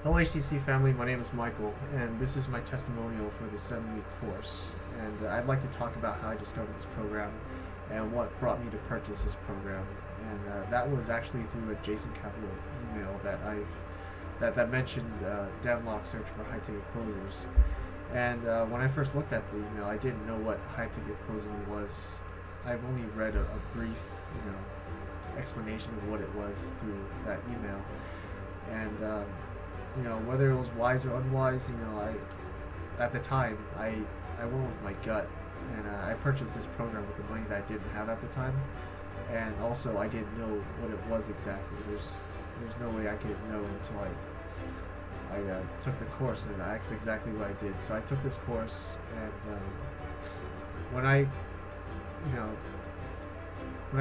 Hello HTC family, my name is Michael, and this is my testimonial for the 7-week course. And I'd like to talk about how I discovered this program and what brought me to purchase this program. And that was actually through a Jason Capital email that mentioned deadlock search for high-ticket closers. And when I first looked at the email, I didn't know what high-ticket closing was. I've only read a brief, explanation of what it was through that email. And whether it was wise or unwise, at the time, I went with my gut, and I purchased this program with the money that I didn't have at the time, and also I didn't know what it was exactly. There's no way I could know until I took the course, and that's exactly what I did. So I took this course, and when I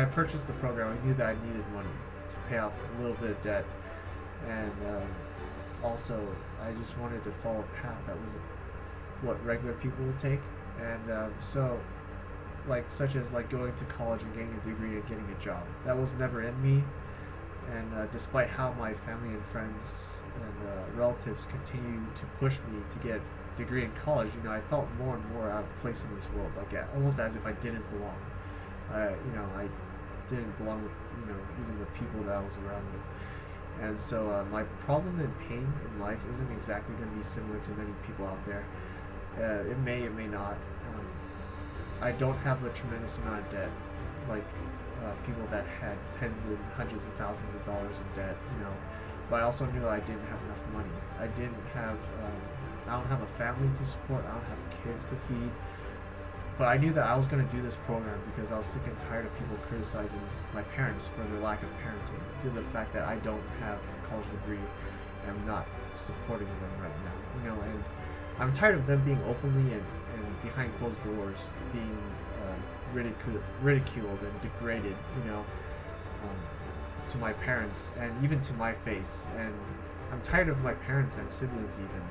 purchased the program, I knew that I needed money to pay off a little bit of debt, and also I just wanted to follow a path that was what regular people would take, and such as going to college and getting a degree and getting a job. That was never in me, and despite how my family and friends and relatives continue to push me to get a degree in college, I felt more and more out of place in this world, almost as if I didn't belong. I didn't belong with even the people that I was around with. And so my problem and pain in life isn't exactly going to be similar to many people out there. It may not. I don't have a tremendous amount of debt like people that had tens and hundreds of thousands of dollars in debt, but I also knew that I didn't have enough money. I don't have a family to support, I don't have kids to feed. But I knew that I was going to do this program because I was sick and tired of people criticizing my parents for their lack of parenting, due to the fact that I don't have a college degree and I'm not supporting them right now. And I'm tired of them being openly and behind closed doors being ridiculed and degraded, to my parents and even to my face. And I'm tired of my parents and siblings even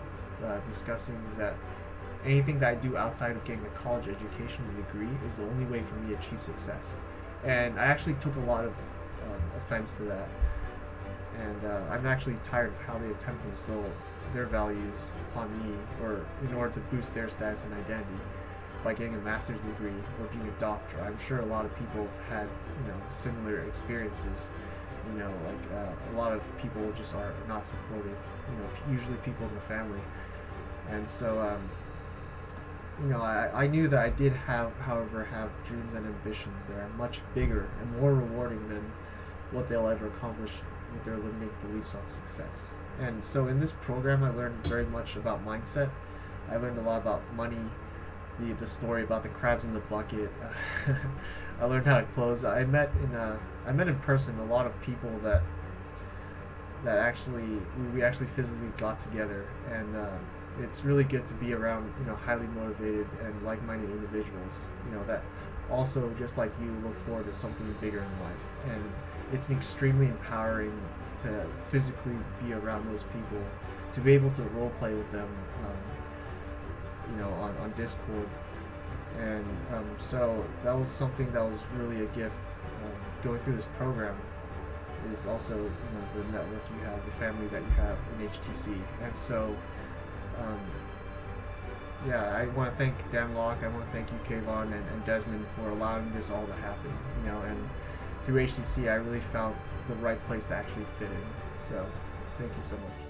discussing that anything that I do outside of getting a college education and degree is the only way for me to achieve success. And I actually took a lot of offense to that. And I'm actually tired of how they attempt to instill their values upon me, or in order to boost their status and identity, by getting a master's degree or being a doctor. I'm sure a lot of people have had similar experiences. A lot of people just are not supportive. Usually people in the family. And so I knew that I did however have dreams and ambitions that are much bigger and more rewarding than what they'll ever accomplish with their limiting beliefs on success. And so in this program, I learned very much about mindset. I learned a lot about money, the story about the crabs in the bucket. I learned how to close. I met in person a lot of people that we actually physically got together, and it's really good to be around highly motivated and like-minded individuals that also, just like you, look forward to something bigger in life. And it's extremely empowering to physically be around those people, to be able to role play with them on Discord. And so that was something that was really a gift. Going through this program is also the network you have, the family that you have in HTC. And so I want to thank Dan Locke, I want to thank you, Kayvon, and Desmond, for allowing this all to happen. And through HTC, I really found the right place to actually fit in. So, thank you so much.